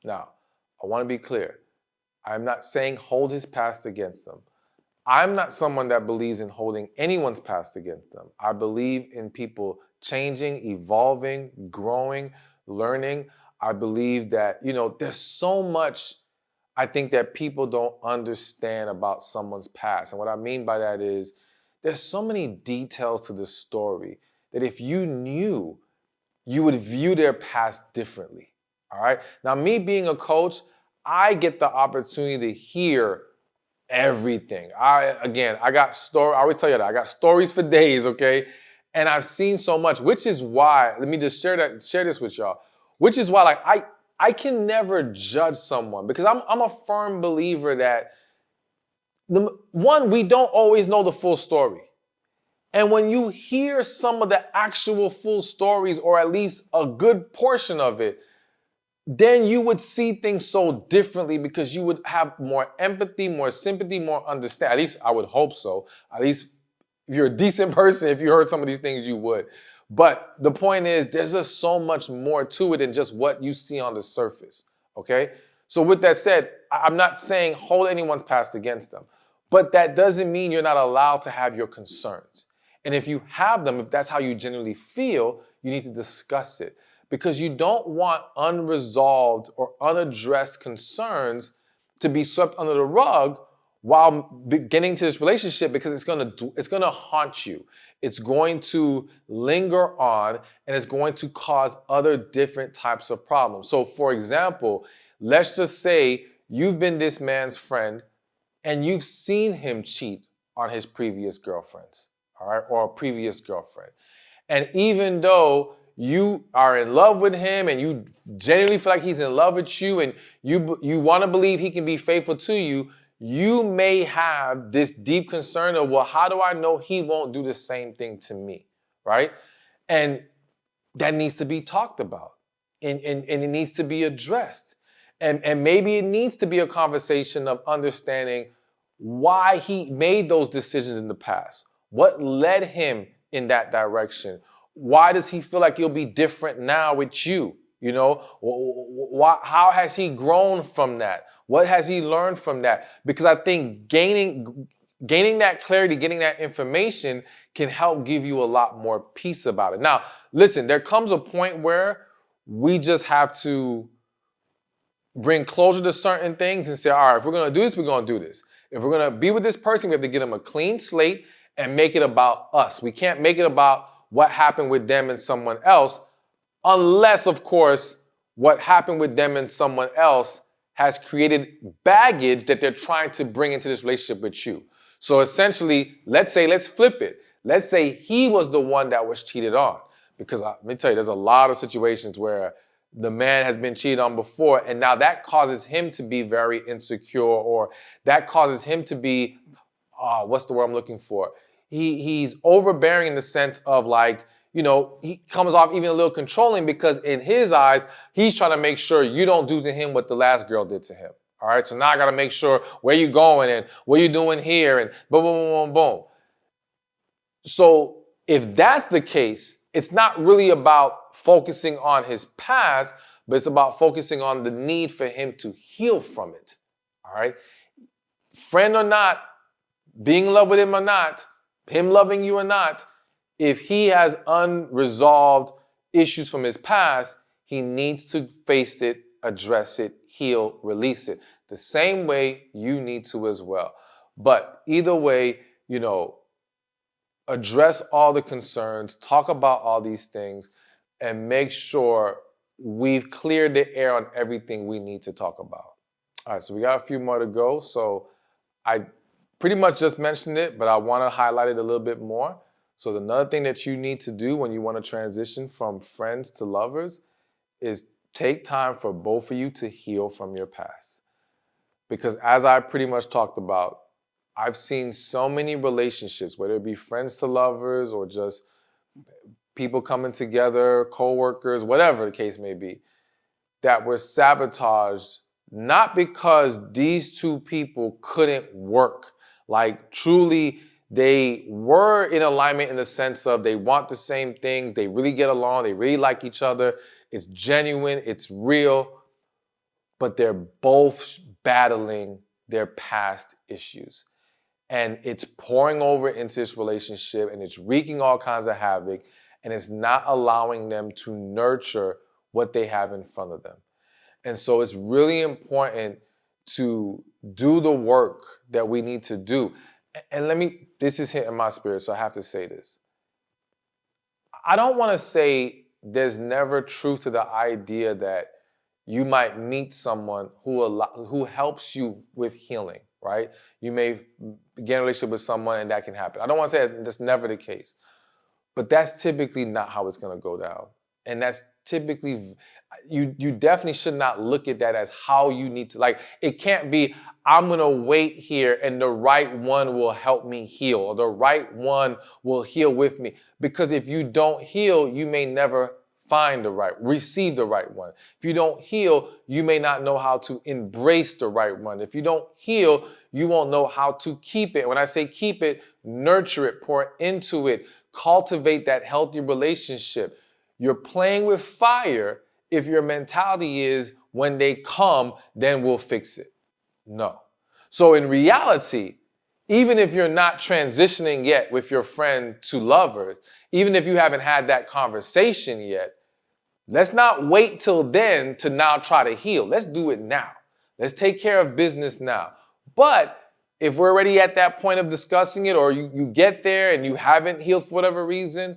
Now, I want to be clear. I'm not saying hold his past against them. I'm not someone that believes in holding anyone's past against them. I believe in people changing, evolving, growing, learning. I believe that, there's so much I think that people don't understand about someone's past. And what I mean by that is there's so many details to the story that if you knew, you would view their past differently. All right. Now, me being a coach, I get the opportunity to hear everything. I got story. I always tell you that I got stories for days. Okay. And I've seen so much, which is why, let me just share this with y'all, which is why, like, I can never judge someone because I'm a firm believer that we don't always know the full story. And when you hear some of the actual full stories, or at least a good portion of it, then you would see things so differently because you would have more empathy, more sympathy, more understanding. At least I would hope so. At least if you're a decent person, if you heard some of these things, you would. But the point is, there's just so much more to it than just what you see on the surface, okay? So with that said, I'm not saying hold anyone's past against them, but that doesn't mean you're not allowed to have your concerns. And if you have them, if that's how you genuinely feel, you need to discuss it because you don't want unresolved or unaddressed concerns to be swept under the rug while beginning to this relationship because it's gonna haunt you. It's going to linger on and it's going to cause other different types of problems. So for example, let's just say you've been this man's friend and you've seen him cheat on his previous girlfriends, all right, or a previous girlfriend. And even though you are in love with him and you genuinely feel like he's in love with you and you want to believe he can be faithful to you, you may have this deep concern of, well, how do I know he won't do the same thing to me, right? And that needs to be talked about and it needs to be addressed. And maybe it needs to be a conversation of understanding why he made those decisions in the past. What led him in that direction? Why does he feel like he'll be different now with you? How has he grown from that? What has he learned from that? Because I think gaining that clarity, getting that information can help give you a lot more peace about it. Now, listen, there comes a point where we just have to bring closure to certain things and say, all right, if we're going to do this, we're going to do this. If we're going to be with this person, we have to get them a clean slate and make it about us. We can't make it about what happened with them and someone else, unless, of course, what happened with them and someone else has created baggage that they're trying to bring into this relationship with you. So essentially, let's flip it. Let's say he was the one that was cheated on. Because let me tell you, there's a lot of situations where the man has been cheated on before, and now that causes him to be very insecure, or that causes him to be, what's the word I'm looking for? He's overbearing in the sense of, like, he comes off even a little controlling because in his eyes, he's trying to make sure you don't do to him what the last girl did to him. All right, so now I got to make sure where you going and what you doing here and boom, boom, boom, boom, boom. So if that's the case, it's not really about focusing on his past, but it's about focusing on the need for him to heal from it. All right, friend or not, being in love with him or not, him loving you or not, if he has unresolved issues from his past, he needs to face it, address it, heal, release it. The same way you need to as well. But either way, address all the concerns, talk about all these things, and make sure we've cleared the air on everything we need to talk about. All right, so we got a few more to go. So I pretty much just mentioned it, but I want to highlight it a little bit more. So another thing that you need to do when you want to transition from friends to lovers is take time for both of you to heal from your past. Because as I pretty much talked about, I've seen so many relationships, whether it be friends to lovers or just people coming together, co-workers, whatever the case may be, that were sabotaged not because these two people couldn't work. Like, truly, they were in alignment in the sense of they want the same things, they really get along, they really like each other, it's genuine, it's real. but they're both battling their past issues. And it's pouring over into this relationship and it's wreaking all kinds of havoc and it's not allowing them to nurture what they have in front of them. And so it's really important to do the work that we need to do. And this is hitting my spirit, so I have to say this. I don't want to say there's never truth to the idea that you might meet someone who helps you with healing, right? You may get in a relationship with someone and that can happen. I don't want to say that's never the case, but that's typically not how it's going to go down. And that's typically, you definitely should not look at that as how you need to, like, it can't be, I'm going to wait here and the right one will help me heal, or the right one will heal with me. Because if you don't heal, you may never receive the right one. If you don't heal, you may not know how to embrace the right one. If you don't heal, you won't know how to keep it. When I say keep it, nurture it, pour into it, cultivate that healthy relationship. You're playing with fire if your mentality is when they come, then we'll fix it. No. So in reality, even if you're not transitioning yet with your friend to lovers, even if you haven't had that conversation yet, let's not wait till then to now try to heal. Let's do it now. Let's take care of business now. But if we're already at that point of discussing it, or you get there and you haven't healed for whatever reason,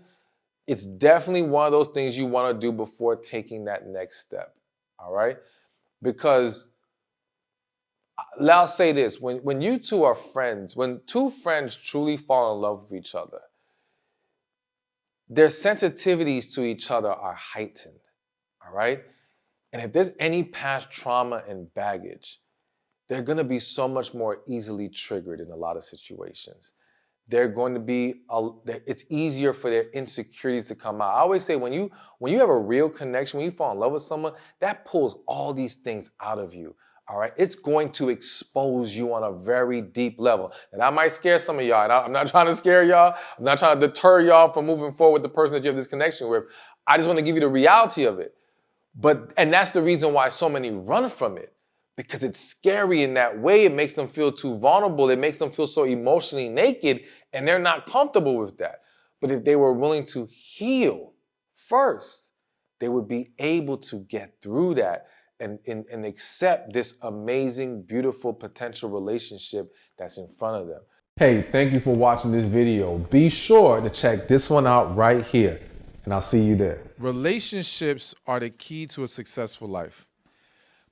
it's definitely one of those things you want to do before taking that next step. All right? Because I'll say this, when you two are friends, when two friends truly fall in love with each other, their sensitivities to each other are heightened, all right? And if there's any past trauma and baggage, they're going to be so much more easily triggered in a lot of situations. They're going to be, it's easier for their insecurities to come out. I always say when you have a real connection, when you fall in love with someone, that pulls all these things out of you. All right, it's going to expose you on a very deep level. And I might scare some of y'all. And I'm not trying to scare y'all. I'm not trying to deter y'all from moving forward with the person that you have this connection with. I just want to give you the reality of it. And that's the reason why so many run from it, because it's scary in that way. It makes them feel too vulnerable. It makes them feel so emotionally naked, and they're not comfortable with that. But if they were willing to heal first, they would be able to get through that and accept this amazing, beautiful potential relationship that's in front of them. Hey, thank you for watching this video. Be sure to check this one out right here, and I'll see you there. Relationships are the key to a successful life.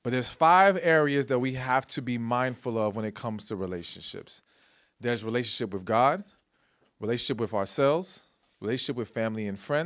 But there's 5 areas that we have to be mindful of when it comes to relationships. There's relationship with God, relationship with ourselves, relationship with family and friends,